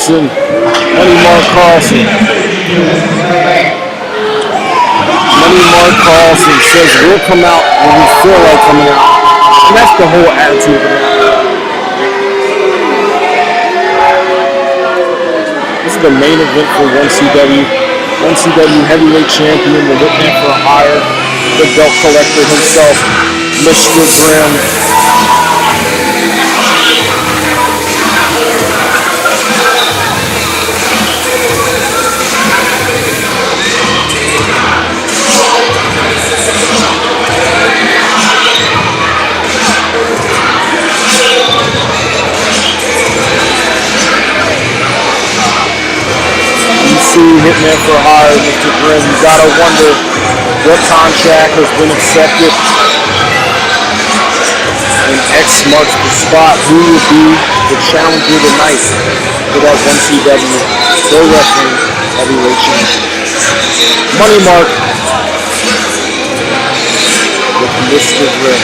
Carlson. Money Mark Carlson. Money Mark Carlson says we'll come out when we feel like coming out. And that's the whole attitude of it. This is the main event for 1CW. 1CW heavyweight champion, the Hitman for Hire, the belt collector himself, Mr. Grimm. Hitman for Hire, Mr. Grimm. You gotta wonder what contract has been accepted. And X marks the spot. Who will be the challenger tonight for that 1CW Pro Wrestling Heavyweight Championship? Money Mark with Mr. Grimm.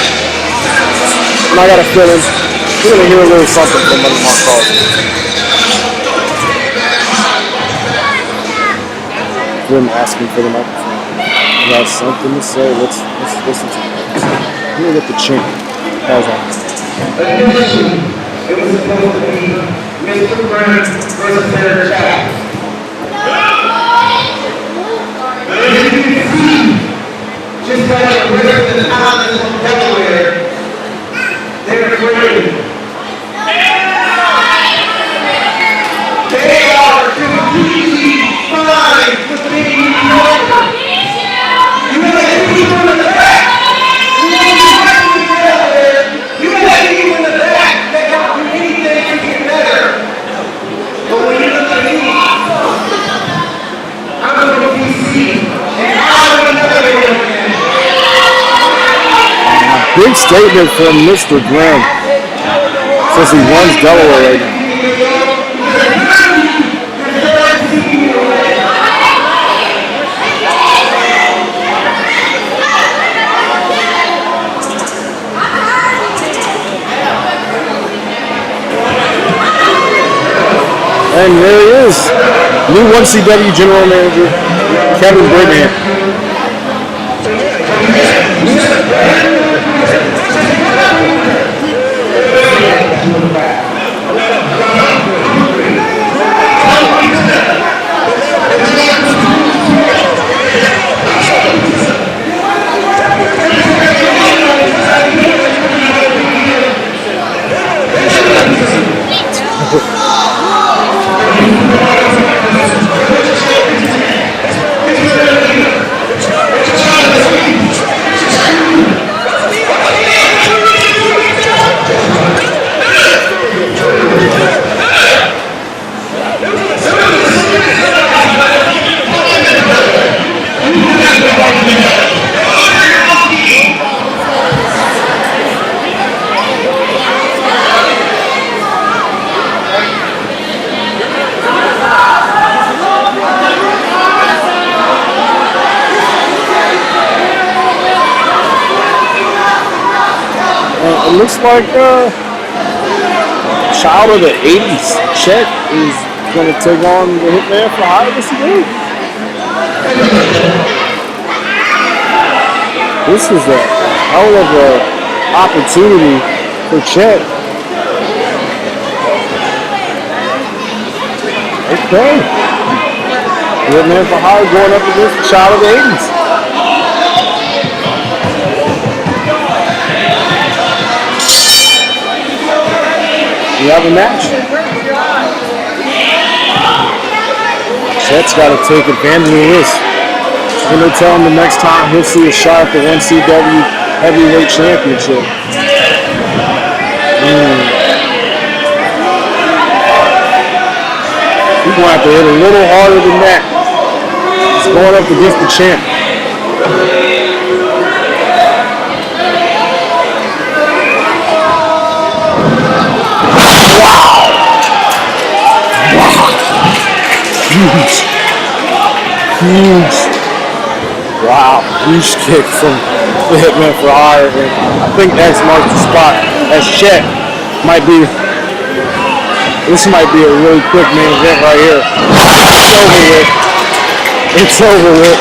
And I got a feeling we're gonna hear a little something from Money Mark Carlson. Grimm asking for the microphone. He has something to say. Let's listen to it. Let me get the chant. How's that? Initially, it was supposed to be Mr. Grimm versus Senator Chet. As you can see, just like the rivers and islands from Delaware, they're free. They are completely fine with being over. You let people in the back. You let people in the back that don't do anything to get better. But when you look at me, I'm going to be seen. And I'm another man. Big statement from Mr. Grimm. Says he runs Delaware right now. And there he is, new 1CW General Manager, Kevin Britton. It looks like child of the 80s, Chet, is going to take on the Hitman for Hire. What's he doing? This is a hell of an opportunity for Chet. Okay. The Hitman for Hire going up against the child of the 80s. We have a match. Chet's got to take advantage of this. And they'll tell him the next time he'll see a shot at the 1CW Heavyweight Championship. He's going to have to hit a little harder than that. He's going up against the champ. Huge. Wow, huge kick from the Hitman for Hire. I think X marks the spot as Chet might be This might be a really quick main event right here. It's over with. It's over with.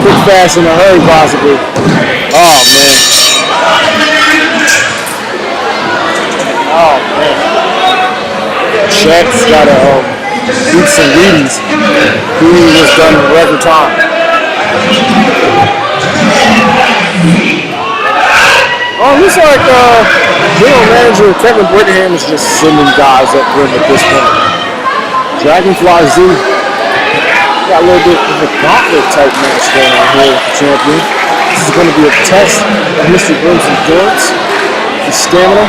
Quick, fast, in a hurry, possibly. Oh, man. Oh, man. Chet's got to eat some Wheaties. He was done in record time. Oh, looks like General Manager Kevin Brittingham is just sending guys up rim at this point. Dagonfly Z got a little bit of a gauntlet type match going on here with the champion. This is going to be a test of Mr. Grimm's endurance, his stamina.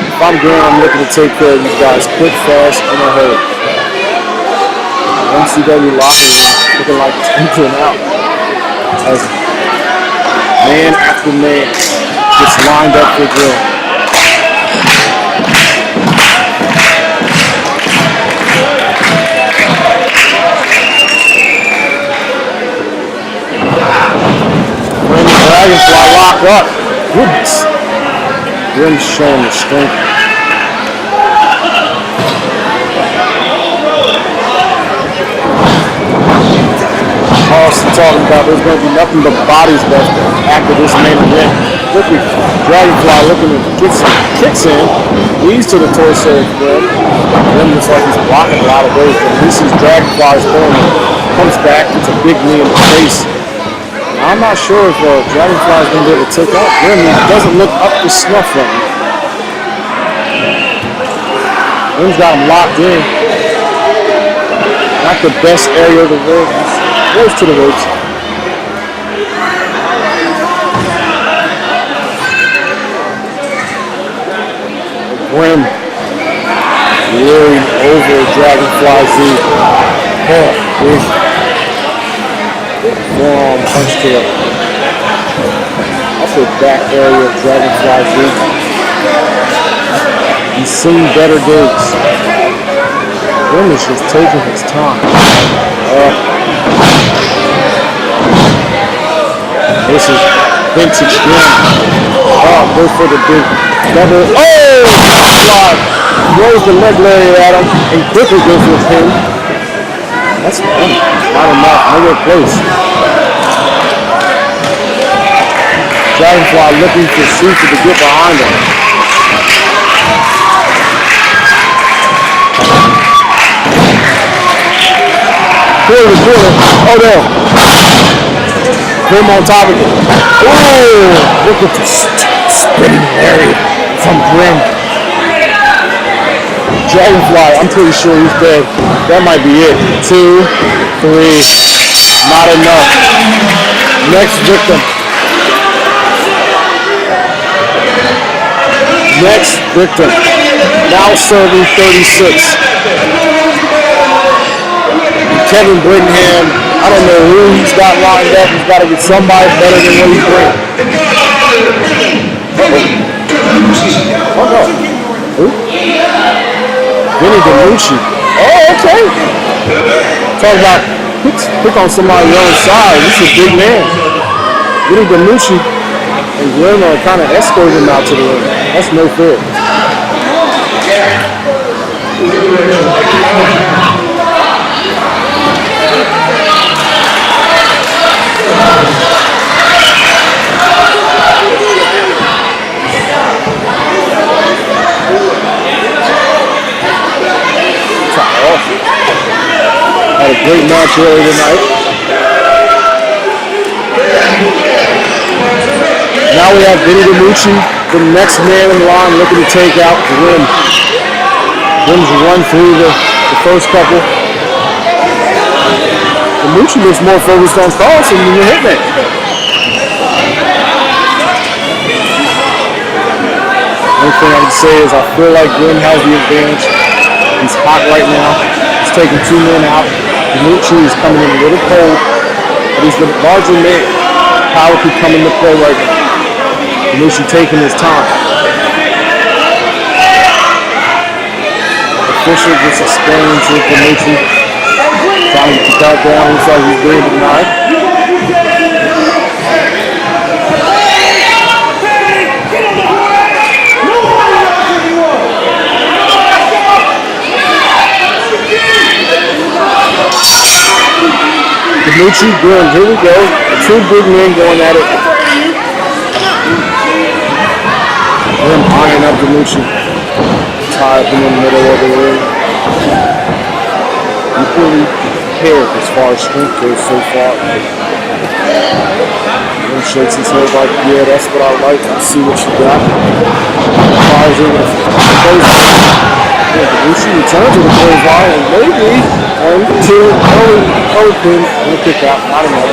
If I'm Grimm, I'm looking to take care of these guys quick, fast, in a hurry. NCW locker room looking like it's emptying out as man after man gets lined up for Grimm. When the Dagonfly lock up, goodness. Grimm's showing the strength. Austin talking about there's going to be nothing but bodies left after this main event. Look at Dagonfly looking to get some kicks in. Knees to the torso of Grimm. Grimm looks like he's blocking a lot of ways, but he sees Dragonfly's throwing. Comes back, gets a big knee in the face. Now, I'm not sure if Dragonfly is going to be able to take out Grimm. He doesn't look up to snuff right now. Grimm's got him locked in. Not the best area of the ring. Goes to the ropes. Grimm really over Dagonfly Z. Oh, big forearm punch to the upper back area of Dagonfly Z. He's seen better days. Grimm is just taking his time. This is vintage Grimm. Oh, goes for the big double. Oh! God. Throws the leg lariat at him and quickly goes for the pin. That's fun. Not enough. Nowhere close. Dagonfly looking for Super to get behind him. Quarter. Oh no. Grimm on top of it. Oh! Look at this spinning area from Grimm. Dagonfly, I'm pretty sure he's dead. That might be it. 2, 3. Not enough. Next victim. Next victim. Now serving 36. Kevin Brittingham, I don't know who he's got lined up. He's got to get somebody better than what he's bringing. Oh no. Who? Vinnie Danucci. Oh, okay. Talk about pick on somebody on the side. This is a big man. Vinnie Danucci and Grimm are kind of escorting him out to the ring. That's no fair. Had a great match earlier tonight. Now we have Vinnie Danucci, the next man in line, looking to take out Grimm. Grimm's run through the first couple. Danucci looks more focused on Carlson than the Hitman. One thing I would say is I feel like Grimm has the advantage. He's hot right now. He's taking 2 men out. Danucci is coming in a little cold, but he's the larger man. Power could come into play right now. Danucci taking his time. Official gets explained to Danucci. Trying to keep that down. Looks like he's doing it tonight. Danucci, Grimm. Here we go. Two big men going at it. Grimm eyeing up Danucci. Tied up in the middle of the ring. Equally paired as far as strength goes so far. Grimm shakes his head like, yeah, that's what I like. I see what you got. Fires in with the clothesline. Danucci returns to the clothesline and maybe 1, 2, early pin and a kick out. Not enough.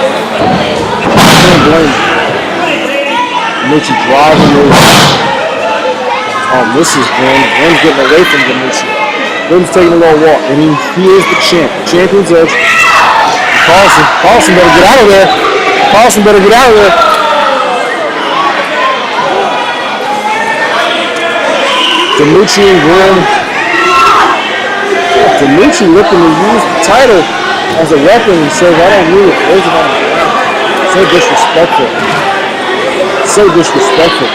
Can't blame him. Danucci driving this. Oh, misses Grimm. Grimm's getting away from Danucci. Grimm's taking a little walk, and he is the champ. Champion's edge. Carlson better get out of there. Carlson better get out of there. Danucci and Grimm. Danucci looking to use the title as a weapon and says, I don't need it. There's it on the ground. So disrespectful. So disrespectful.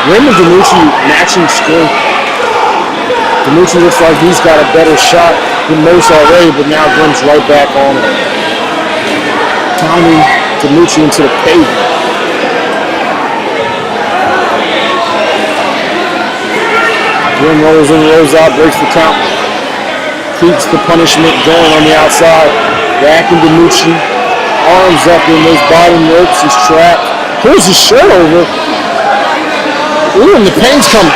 Grimm and Danucci matching strength. Danucci looks like he's got a better shot than most already, but now Grimm's right back on him. Pounding Danucci into the pavement. Grimm rolls in, rolls out, breaks the count. Keeps the punishment going on the outside. Racking Danucci. Arms up in those bottom ropes. He's trapped. Pulls his shirt over. Ooh, and the pain's coming.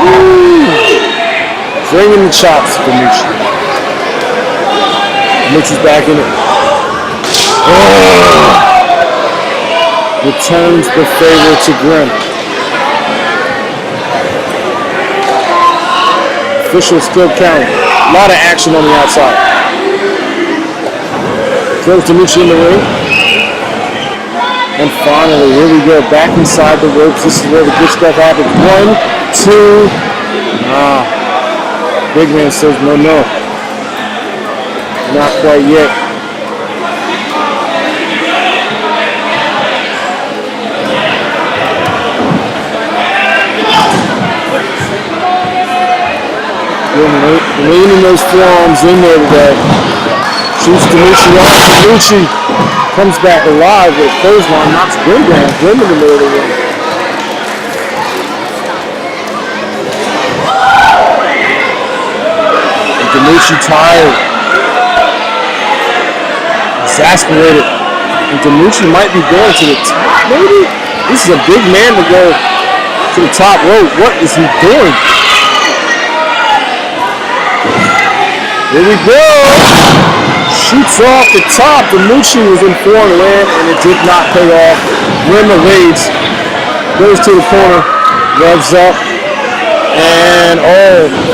Ooh. Bringing the chops to Danucci. Danucci's back in it. Oh. Returns the favor to Grimm. Official still counting. A lot of action on the outside. Throws Danucci in the ring. And finally, here we go, back inside the ropes. This is where the good stuff happens. 1, 2. Big man says no. Not quite yet. Leaning those forearms in there today. Shoots Danucci off. Danucci comes back alive with a clothesline, knocks Grimm down. Grimm in the middle of the ring. And Danucci tired. Exasperated. And Danucci might be going to the top, maybe? This is a big man to go to the top rope. What is he doing? Here we go. Shoots off the top. Danucci was in foreign land and it did not pay off. Grimm evades. Goes to the corner. Revs up. And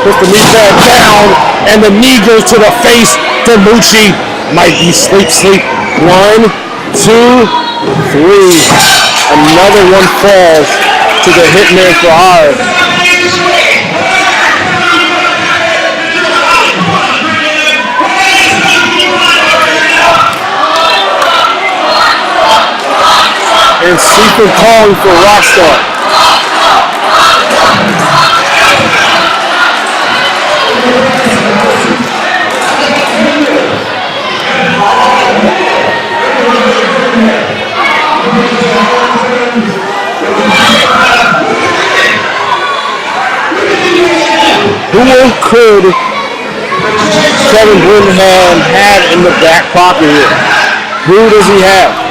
puts the knee pad down. And the knee goes to the face. Danucci might be sleep. 1, 2, 3. Another one falls to the Hitman for hire. And Seafood calling for Rockstar. Who could Kevin Brittingham have in the back pocket here? Who does he have?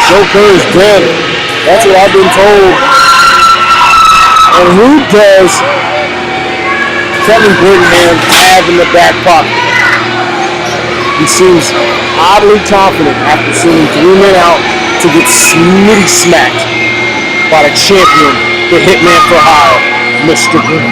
Joker is dead. That's what I've been told. And who does Kevin Brittingham have in the back pocket? He seems oddly confident after seeing 3 men out to get smitty smacked by the champion, the Hitman for hire, Mr. Grimm.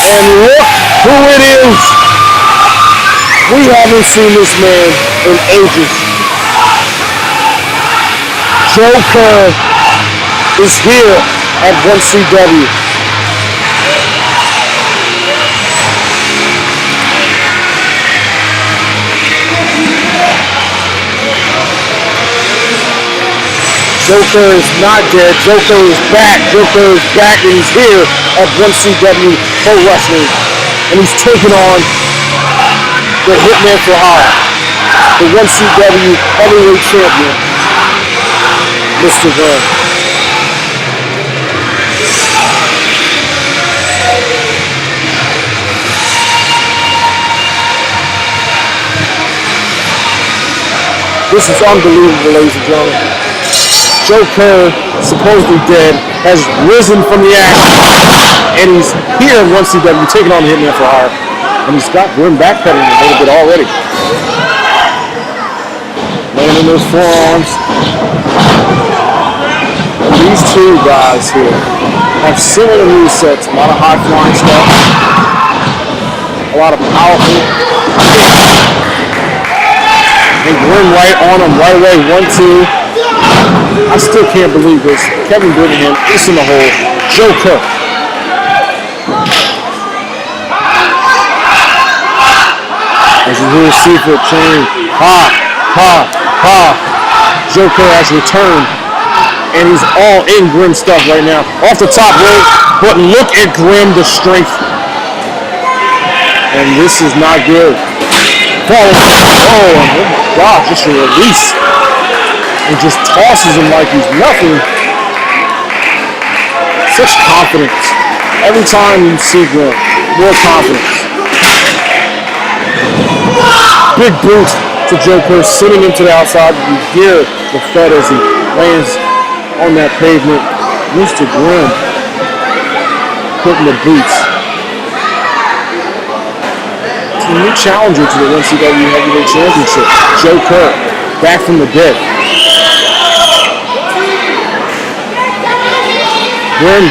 And look who it is. We haven't seen this man in ages. Joe Kerr is here at 1CW. Joe Kerr is not dead. Joe Kerr is back. Joe Kerr is back, and he's here at 1CW Pro Wrestling. And he's taking on the Hitman for Hire, the 1CW Heavyweight Champion, Mr. Grimm. This is unbelievable, ladies and gentlemen. Joe Kerr, supposedly dead, has risen from the ashes, and he's here at 1CW taking on the Hitman for Hire. And he's got Grimm backpedaling a little bit already. Landing those forearms. And these two guys here have similar movesets. A lot of high flying stuff. A lot of powerful. And Grimm right on him right away. 1-2. I still can't believe this. Kevin Brittingham is in the hole. Joe Kerr. As you hear Seafoot chain, ha, ha, ha. Joe Kerr has returned, and he's all in Grimm stuff right now. Off the top rope, but look at Grimm, the strength. And this is not good. Oh my God, just a release. And just tosses him like he's nothing. Such confidence. Every time you see Grimm, more confidence. Big boot to Joe Kerr, sitting him to the outside. You hear the thud as he lands on that pavement. Mr. Grimm putting the boots. It's a new challenger to the 1CW Heavyweight Championship. Joe Kerr, back from the dead. Grimm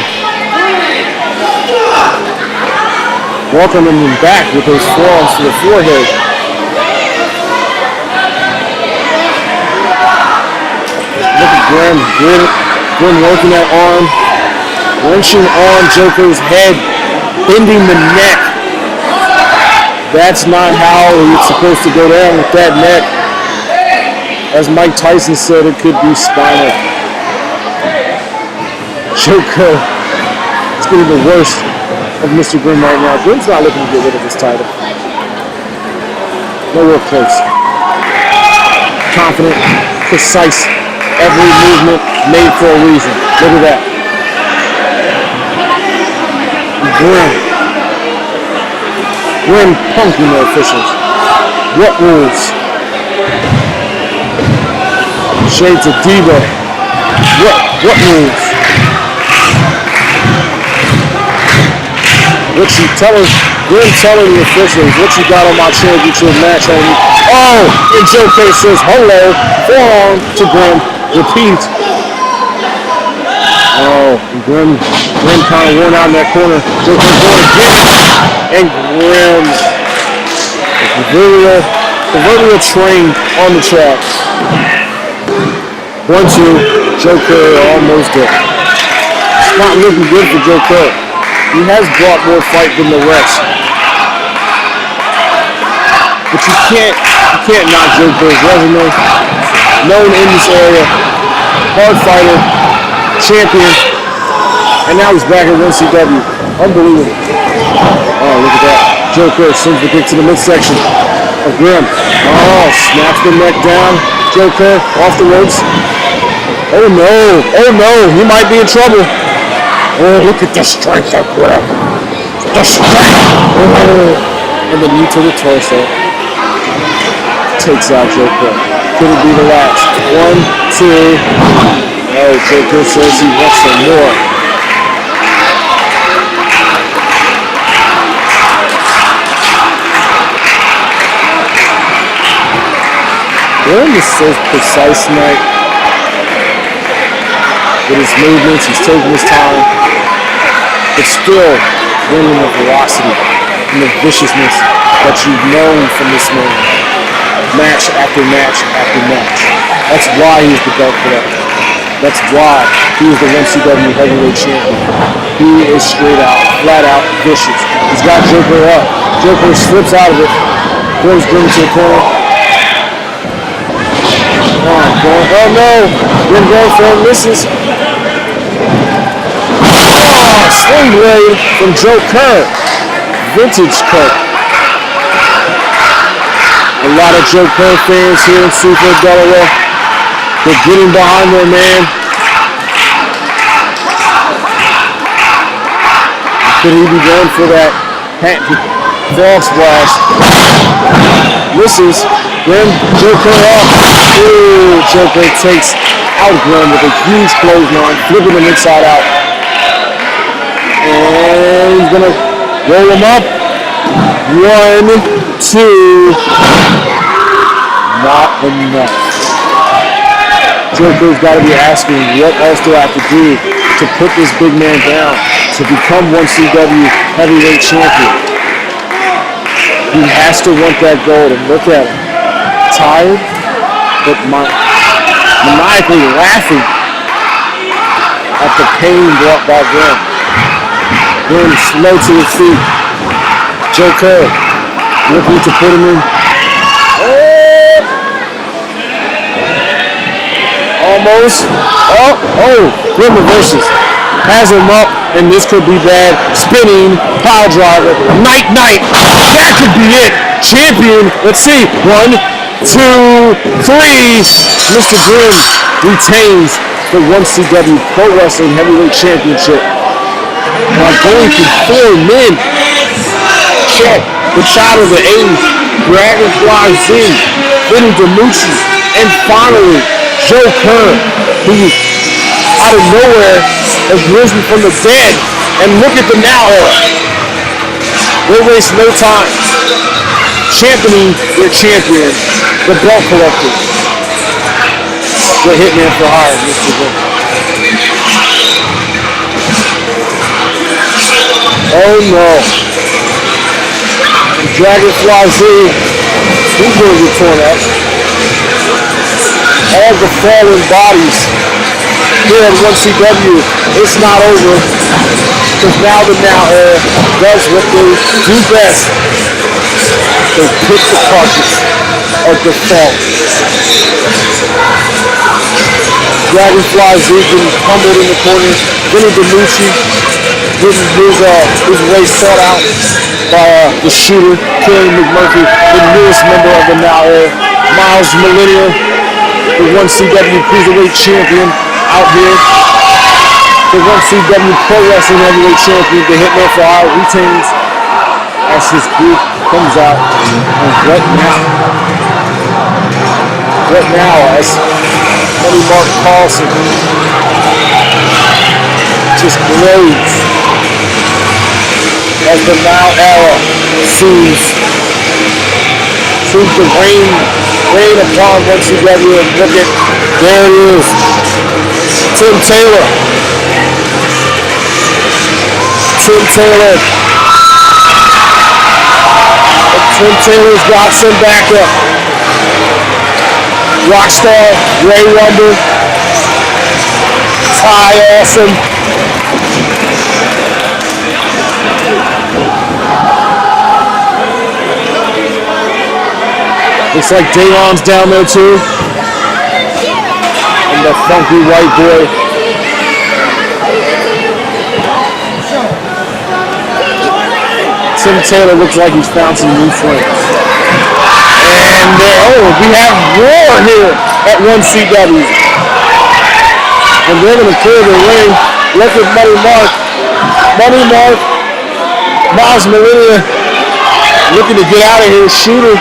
welcoming him back with those forearms to the forehead. Look at Grimm working that arm, wrenching on Joe Kerr's head, bending the neck. That's not how it's supposed to go down with that neck. As Mike Tyson said, it could be spinal. Joe Kerr is getting the worst of Mr. Grimm right now. Grimm's not looking to get rid of this title. Nowhere close. Confident, precise. Every movement made for a reason. Look at that. Grimm punking the officials. What rules? Shades of Diva. What rules? What you telling? Grimm telling the officials what you got on my championship match on me. Oh, and Joe Kerr says hello. Forearm to Grimm. Repeat. Oh, Grimm kind of worn out in that corner. Joe Kerr going again. And Grimm, the proverbial train on the tracks. 1-2. Joe Kerr almost dead. It's not looking good for Joe Kerr. He has brought more fight than the rest. But you can't knock Joe Kerr's resume. Known in this area, hard fighter, champion, and now he's back at 1CW. Unbelievable. Oh, look at that. Joe Kerr sends the kick to the midsection of Grimm. Oh, snaps the neck down. Joe Kerr off the ropes. Oh no, he might be in trouble. Oh, look at the strength of Grimm. The strength. Oh, and the knee to the torso. Takes out Joe Kerr. Could it be the last? 1, 2. Oh, Joe Kerr says he wants some more. Grimm is so precise tonight. With his movements, he's taking his time. But still, bringing the velocity and the viciousness that you've known from this man, match after match after match. That's why he's the belt collector. That's why he is the MCW heavyweight champion. He is straight out, flat out vicious. He's got Joker up. Joker slips out of it, throws Grim to the corner. Oh no! Grim going for him, misses. Sling blade from Joe Kerr. Vintage Kerr. A lot of Joe Kerr fans here in Seaford, Delaware. They're getting behind their man. Could he be going for that frog splash? Misses. Then Joe Kerr off. Ooh, Joe Kerr takes out Glenn with a huge clothesline, flipping him inside out. And he's gonna roll him up. 1, 2. Not enough. Joker's got to be asking, what else do I have to do to put this big man down to become 1CW heavyweight champion? He has to want that gold, and look at him. Tired, but maniacally laughing at the pain brought by Glenn. Glenn slow to his feet. Joe Kerr looking to put him in. Almost. Glenn reverses. Has him up, and this could be bad. Spinning, pile driver. Night. That could be it. Champion. Let's see. 1, 2, 3. Mr. Glenn retains the 1CW Pro Wrestling Heavyweight Championship. While going through 4 men. Chet, the child of the age. Dragonfly Z. Vinnie and finally, Joe Kerr, who out of nowhere has risen from the dead. And look at the now era. They waste no time. Championing their champion, the belt collector. The hitman for hire, Mr. Vinnie. Oh no. Dragonfly Z, he's going to get torn up. All the fallen bodies here at 1CW, it's not over. Because now the Now Era does what they do best. They pick the carcass of the fallen. Dragonfly Z getting pummeled in the corner. Vinnie getting his race sought out by the shooter, Kerr McMurphy, the newest member of the Now Era. Miles Millennium, the 1CW Cruiserweight Champion out here. The 1CW Pro Wrestling Heavyweight Champion, the Hitman for Hire, retains as his group comes out. And what now? What now as Money Mark Carlson just glows as the Now Era seems to rain upon 1CW, and look at, there it is, Tim Taylor. Tim Taylor's got some backup. Rockstar, Ray Rumble, Ty Awesome. Looks like Dagon's down there too. And the funky white boy. Tim Taylor looks like he's found some new friends. And we have war here at 1CW. And they're going to clear the ring. Look at Money Mark, Miles Millennia looking to get out of here. Shooter.